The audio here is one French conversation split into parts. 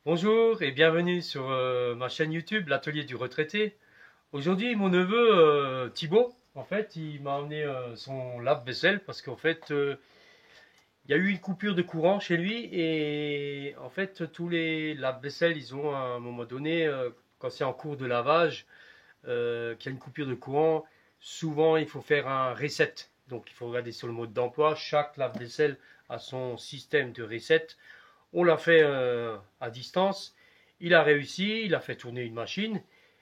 Bonjour et bienvenue sur ma chaîne YouTube, l'atelier du retraité. Aujourd'hui, mon neveu Thibaut, en fait, il m'a emmené son lave-vaisselle parce qu'en fait, il y a eu une coupure de courant chez lui et en fait, tous les lave-vaisselle, ils ont à un moment donné, quand c'est en cours de lavage, qu'il y a une coupure de courant, souvent il faut faire un reset. Donc, il faut regarder sur le mode d'emploi. Chaque lave-vaisselle a son système de reset. On l'a fait à distance. Il a réussi, il a fait tourner une machine.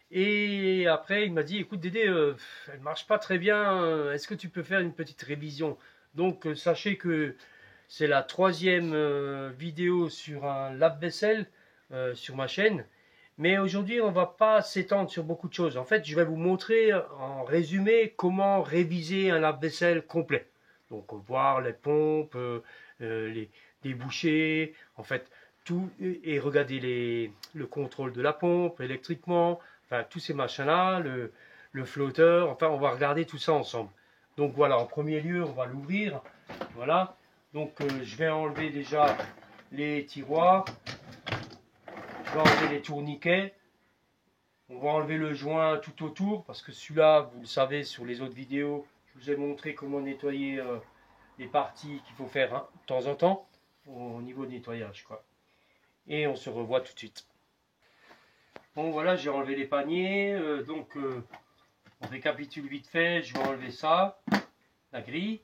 Et après, il m'a dit, écoute Dédé, elle ne marche pas très bien. Est-ce que tu peux faire une petite révision? Donc, sachez que c'est la troisième vidéo sur un lave-vaisselle sur ma chaîne. Mais aujourd'hui, on ne va pas s'étendre sur beaucoup de choses. En fait, je vais vous montrer en résumé comment réviser un lave-vaisselle complet. Donc, voir les pompes, les débouchés, en fait, tout, et regarder le contrôle de la pompe électriquement, enfin, tous ces machins-là, le flotteur, enfin, on va regarder tout ça ensemble. Donc voilà, en premier lieu, on va l'ouvrir. Voilà. Donc, je vais enlever déjà les tiroirs. Je vais enlever les tourniquets. On va enlever le joint tout autour parce que celui-là, vous le savez sur les autres vidéos, je vous ai montré comment nettoyer les parties qu'il faut faire hein, de temps en temps au niveau de nettoyage. Quoi. Et on se revoit tout de suite. Bon voilà, j'ai enlevé les paniers. On récapitule vite fait. Je vais enlever ça, la grille.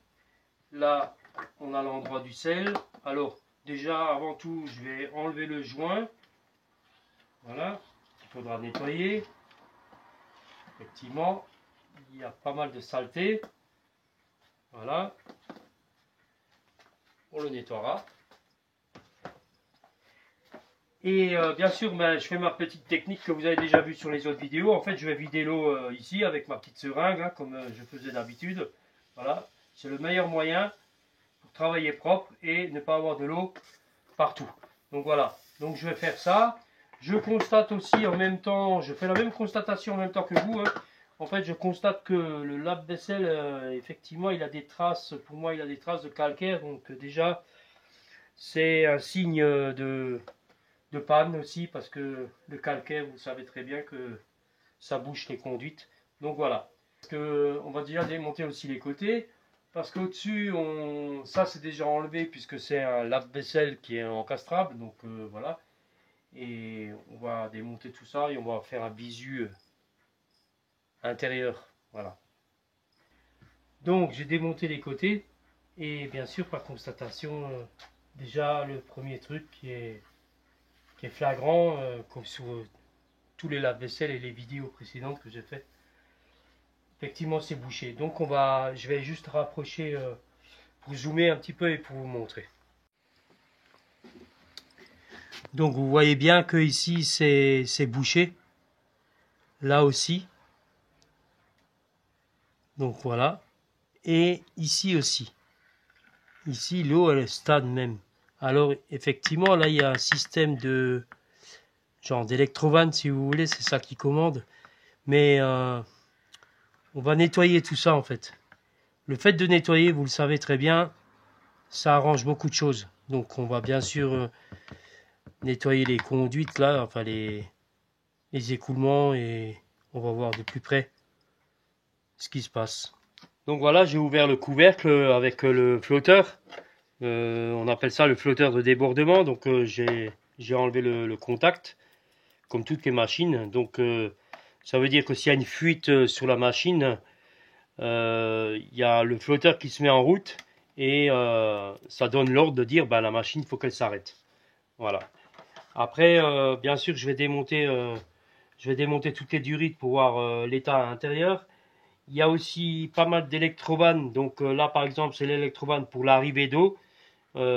Là, on a l'endroit du sel. Alors, déjà, avant tout, je vais enlever le joint. Voilà, il faudra nettoyer. Effectivement, il y a pas mal de saleté. Voilà, on le nettoiera. Et bien sûr, je fais ma petite technique que vous avez déjà vue sur les autres vidéos. En fait, je vais vider l'eau ici avec ma petite seringue, hein, comme je faisais d'habitude. Voilà, c'est le meilleur moyen pour travailler propre et ne pas avoir de l'eau partout. Donc voilà, donc je vais faire ça. Je constate aussi en même temps, je fais la même constatation en même temps que vous. Hein. En fait, je constate que le lave-vaisselle, effectivement, il a des traces, pour moi, il a des traces de calcaire. Donc déjà, c'est un signe de panne aussi, parce que le calcaire, vous savez très bien que ça bouche les conduites. Donc voilà. On va déjà démonter aussi les côtés. Parce qu'au-dessus, ça c'est déjà enlevé puisque c'est un lave-vaisselle qui est encastrable. Donc voilà. Et on va démonter tout ça et on va faire un visu intérieur. Voilà. Donc j'ai démonté les côtés. Et bien sûr, par constatation, déjà le premier truc qui est flagrant, comme sur tous les lave-vaisselle et les vidéos précédentes que j'ai fait. Effectivement, c'est bouché. Donc je vais juste rapprocher pour zoomer un petit peu et pour vous montrer. Donc vous voyez bien que ici c'est bouché, là aussi. Donc voilà. Et ici aussi. Ici l'eau elle est stade même. Alors effectivement là il y a un système de genre d'électrovanne si vous voulez, c'est ça qui commande. Mais on va nettoyer tout ça en fait. Le fait de nettoyer, vous le savez très bien, ça arrange beaucoup de choses. Donc on va bien sûr nettoyer les conduites là, enfin les écoulements et on va voir de plus près ce qui se passe. Donc voilà, j'ai ouvert le couvercle avec le flotteur. On appelle ça le flotteur de débordement. Donc j'ai enlevé le contact, comme toutes les machines. Donc ça veut dire que s'il y a une fuite sur la machine, il y a le flotteur qui se met en route et ça donne l'ordre de dire ben, la machine, il faut qu'elle s'arrête. Voilà. Après, bien sûr, je vais démonter toutes les durites pour voir l'état intérieur. Il y a aussi pas mal d'électrovannes. Donc là, par exemple, c'est l'électrovanne pour l'arrivée d'eau.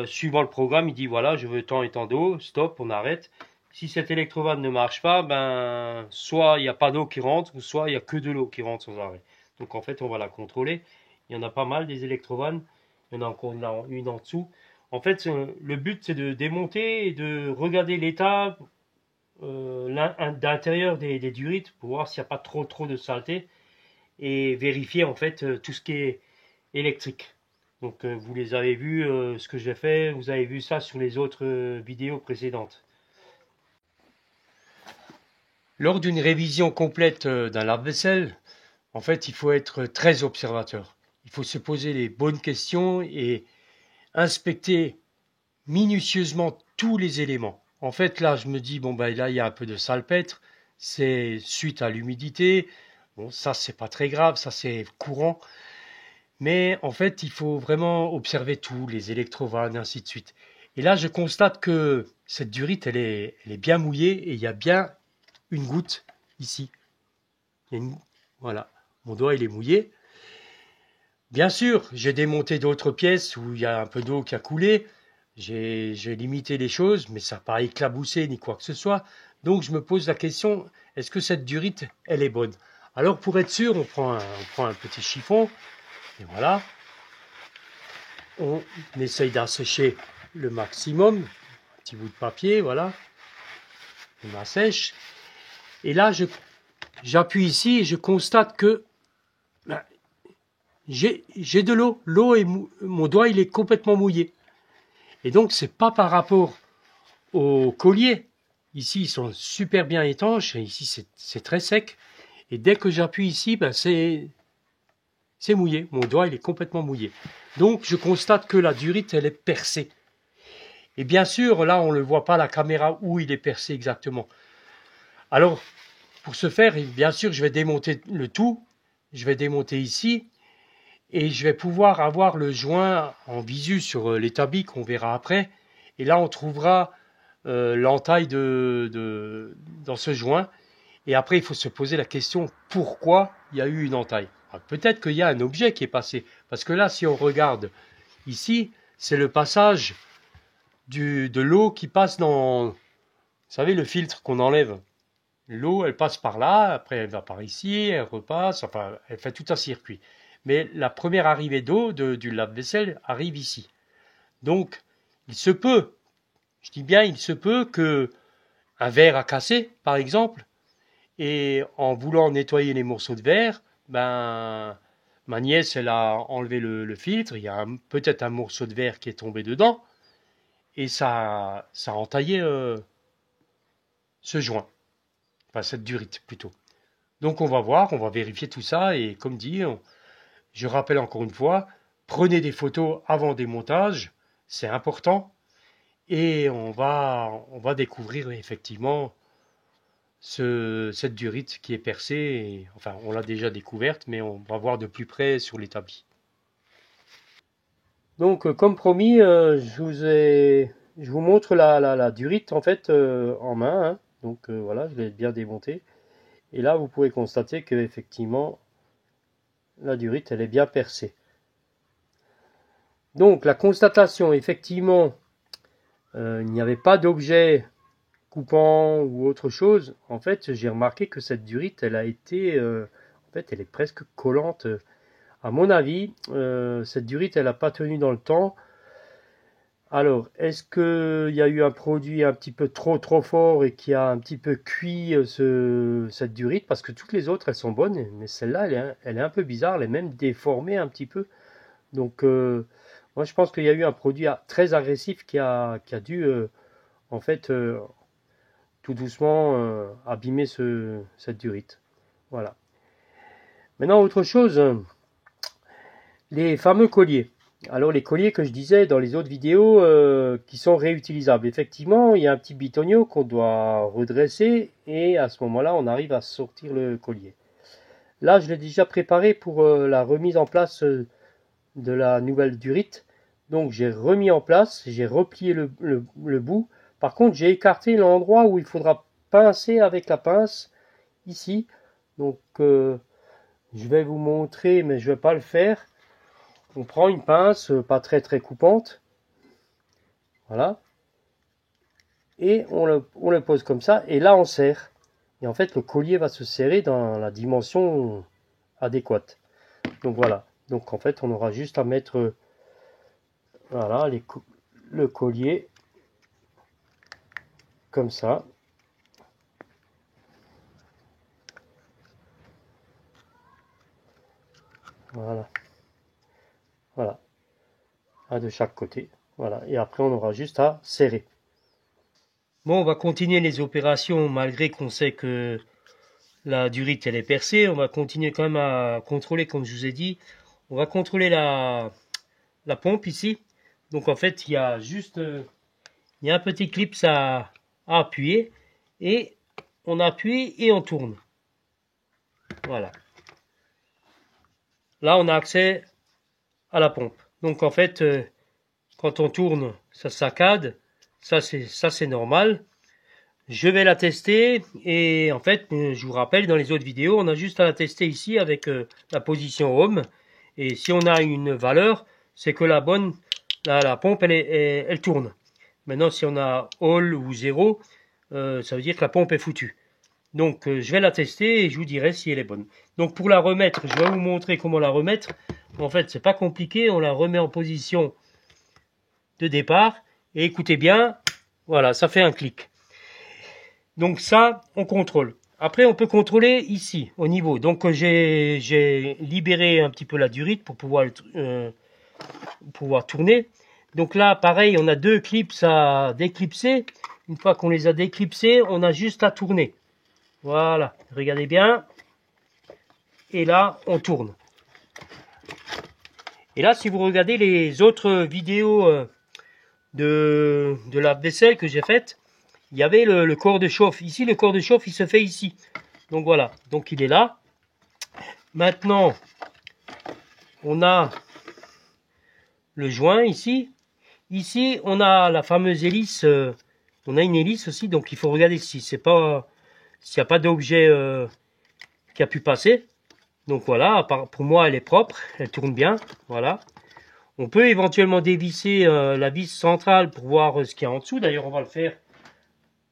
Suivant le programme, il dit voilà, je veux tant et tant d'eau, stop, on arrête. Si cette électrovanne ne marche pas, ben soit il n'y a pas d'eau qui rentre, ou soit il n'y a que de l'eau qui rentre sans arrêt. Donc en fait, on va la contrôler. Il y en a pas mal des électrovannes. Il y en a encore une en dessous. En fait, le but c'est de démonter et de regarder l'état d'intérieur des durites pour voir s'il n'y a pas trop de saleté et vérifier en fait tout ce qui est électrique. Donc vous les avez vus, ce que j'ai fait, vous avez vu ça sur les autres vidéos précédentes. Lors d'une révision complète d'un lave-vaisselle, en fait, il faut être très observateur. Il faut se poser les bonnes questions et inspecter minutieusement tous les éléments. En fait, là, je me dis, bon, ben là, il y a un peu de salpêtre, c'est suite à l'humidité. Bon, ça, c'est pas très grave, ça, c'est courant. Mais en fait, il faut vraiment observer tout, les électrovannes, ainsi de suite. Et là, je constate que cette durite, elle est bien mouillée et il y a bien une goutte ici. Voilà, mon doigt, il est mouillé. Bien sûr, j'ai démonté d'autres pièces où il y a un peu d'eau qui a coulé. J'ai limité les choses, mais ça n'a pas éclaboussé ni quoi que ce soit. Donc, je me pose la question, est-ce que cette durite, elle est bonne? Alors, pour être sûr, on prend un petit chiffon. Et voilà, on essaye d'assécher le maximum, un petit bout de papier, voilà, on assèche. Et là, j'appuie ici et je constate que ben, j'ai de l'eau. L'eau est mon doigt, il est complètement mouillé. Et donc, c'est pas par rapport au collier. Ici, ils sont super bien étanches. Et ici, c'est très sec. Et dès que j'appuie ici, ben, c'est mouillé. Mon doigt, il est complètement mouillé. Donc, je constate que la durite, elle est percée. Et bien sûr, là, on ne le voit pas à la caméra où il est percé exactement. Alors, pour ce faire, bien sûr, je vais démonter le tout. Je vais démonter ici. Et je vais pouvoir avoir le joint en visu sur l'établi qu'on verra après. Et là, on trouvera l'entaille dans ce joint. Et après, il faut se poser la question, pourquoi il y a eu une entaille? Peut-être qu'il y a un objet qui est passé. Parce que là, si on regarde ici, c'est le passage de l'eau qui passe dans, vous savez, le filtre qu'on enlève. L'eau, elle passe par là, après elle va par ici, elle repasse, enfin, elle fait tout un circuit. Mais la première arrivée d'eau du lave-vaisselle arrive ici. Donc, il se peut, je dis bien il se peut que un verre a cassé, par exemple, et en voulant nettoyer les morceaux de verre, ben, ma nièce, elle a enlevé le filtre, il y a peut-être un morceau de verre qui est tombé dedans, et ça a entaillé ce joint, enfin cette durite plutôt. Donc on va voir, on va vérifier tout ça, et comme dit, je rappelle encore une fois, prenez des photos avant démontage, c'est important, et on va découvrir effectivement cette durite qui est percée, enfin on l'a déjà découverte, mais on va voir de plus près sur l'établi. Donc comme promis, je vous montre la durite en fait en main, hein. Donc voilà, je l'ai bien démontée. Et là vous pouvez constater que effectivement la durite elle est bien percée. Donc la constatation, effectivement, il n'y avait pas d'objet coupant ou autre chose. En fait, j'ai remarqué que cette durite, elle a été, en fait, elle est presque collante. À mon avis, cette durite, elle n'a pas tenu dans le temps. Alors, est-ce qu'il y a eu un produit un petit peu trop fort et qui a un petit peu cuit cette durite? Parce que toutes les autres, elles sont bonnes, mais celle-là, elle est un peu bizarre, elle est même déformée un petit peu. Donc, moi, je pense qu'il y a eu un produit très agressif qui a dû, en fait, tout doucement abîmer cette durite. Voilà. Maintenant, autre chose, les fameux colliers. Alors, les colliers que je disais dans les autres vidéos qui sont réutilisables. Effectivement, il y a un petit bitonio qu'on doit redresser et à ce moment-là, on arrive à sortir le collier. Là, je l'ai déjà préparé pour la remise en place de la nouvelle durite. Donc j'ai remis en place, j'ai replié le bout. Par contre, j'ai écarté l'endroit où il faudra pincer avec la pince, ici. Donc je vais vous montrer, mais je ne vais pas le faire. On prend une pince, pas très coupante. Voilà. Et on le pose comme ça, et là on serre. Et en fait, le collier va se serrer dans la dimension adéquate. Donc voilà. Donc en fait, on aura juste à mettre voilà, le collier comme ça. Voilà. Voilà. Un de chaque côté. Voilà. Et après, on aura juste à serrer. Bon, on va continuer les opérations malgré qu'on sait que la durite elle est percée, on va continuer quand même à contrôler, comme je vous ai dit. On va contrôler la pompe ici. Donc en fait, il y a juste il y a un petit clip à appuyer et on appuie et on tourne. Voilà. Là, on a accès à la pompe. Donc en fait, quand on tourne, ça saccade. Ça c'est normal. Je vais la tester et en fait, je vous rappelle, dans les autres vidéos, on a juste à la tester ici avec la position Home. Et si on a une valeur, c'est que la pompe, elle tourne. Maintenant, si on a All ou 0, ça veut dire que la pompe est foutue. Donc, je vais la tester et je vous dirai si elle est bonne. Donc, pour la remettre, je vais vous montrer comment la remettre. En fait, c'est pas compliqué. On la remet en position de départ. Et écoutez bien, voilà, ça fait un clic. Donc ça, on contrôle. Après, on peut contrôler ici, au niveau. Donc j'ai libéré un petit peu la durite pour pouvoir tourner. Donc là, pareil, on a deux clips à déclipser. Une fois qu'on les a déclipsés, on a juste à tourner. Voilà, regardez bien. Et là, on tourne. Et là, si vous regardez les autres vidéos de la vaisselle que j'ai faites, il y avait le corps de chauffe. Ici, le corps de chauffe, il se fait ici. Donc voilà, donc il est là. Maintenant, on a le joint ici. Ici, on a la fameuse hélice. On a une hélice aussi, donc il faut regarder si c'est pas, s'il n'y a pas d'objet qui a pu passer. Donc voilà, pour moi, elle est propre, elle tourne bien. Voilà. On peut éventuellement dévisser la vis centrale pour voir ce qu'il y a en dessous. D'ailleurs, on va le faire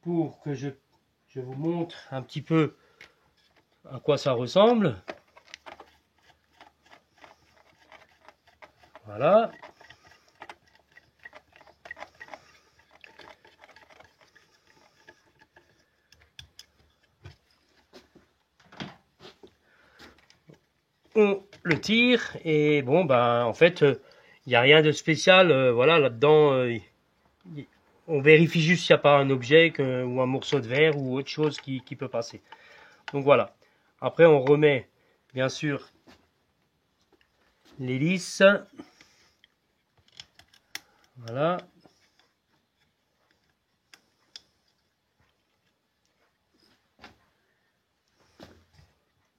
pour que je vous montre un petit peu à quoi ça ressemble. Voilà. On le tire et bon ben en fait il n'y a rien de spécial voilà là-dedans on vérifie juste s'il n'y a pas un objet ou un morceau de verre ou autre chose qui peut passer. Donc voilà. Après on remet bien sûr l'hélice. Voilà.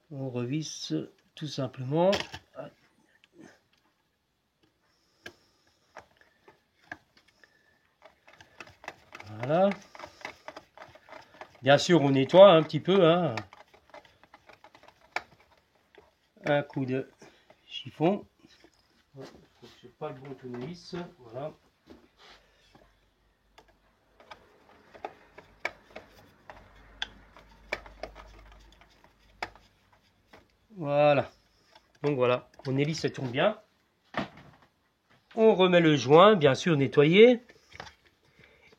On revisse tout simplement. Voilà. Bien sûr, on nettoie un petit peu. Hein. Un coup de chiffon. Je n'ai pas le bon tournevis. Voilà. Voilà. Donc voilà, mon hélice elle tourne bien. On remet le joint, bien sûr nettoyé.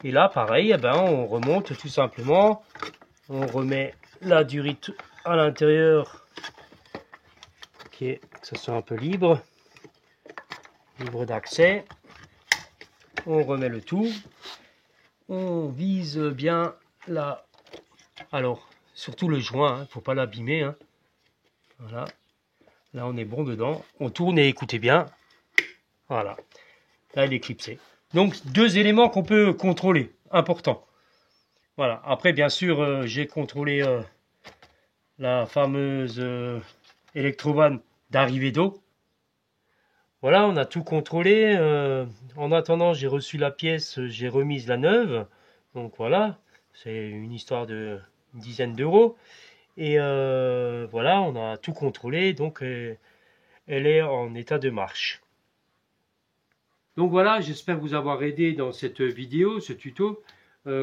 Et là, pareil, eh ben, on remonte tout simplement. On remet la durite à l'intérieur, que ça soit un peu libre d'accès. On remet le tout. On vise bien là. Alors, surtout le joint, il ne faut pas l'abîmer. Hein. Voilà. Là, on est bon dedans. On tourne et écoutez bien. Voilà. Là, il est clipsé. Donc, deux éléments qu'on peut contrôler. Important. Voilà. Après, bien sûr, j'ai contrôlé la fameuse électrovan d'arrivée d'eau. Voilà, on a tout contrôlé. En attendant, j'ai reçu la pièce, j'ai remise la neuve. Donc voilà, c'est une histoire de une dizaine d'euros. Et voilà, on a tout contrôlé. Donc elle est en état de marche. Donc voilà, j'espère vous avoir aidé dans cette vidéo, ce tuto.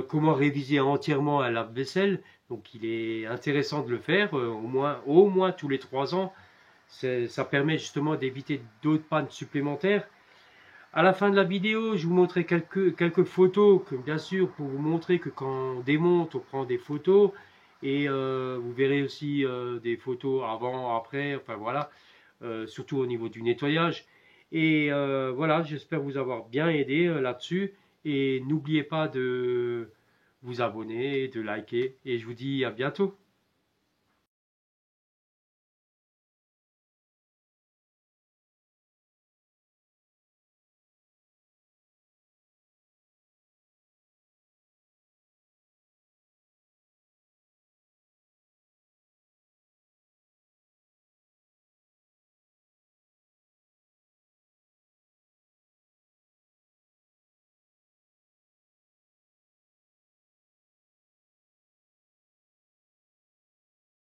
Comment réviser entièrement un lave-vaisselle. Donc il est intéressant de le faire, au moins tous les 3 ans. Ça permet justement d'éviter d'autres pannes supplémentaires. À la fin de la vidéo, je vous montrerai quelques photos, bien sûr, pour vous montrer que quand on démonte, on prend des photos. Et vous verrez aussi des photos avant, après, enfin voilà, surtout au niveau du nettoyage. Et voilà, j'espère vous avoir bien aidé là-dessus. Et n'oubliez pas de vous abonner, de liker. Et je vous dis à bientôt.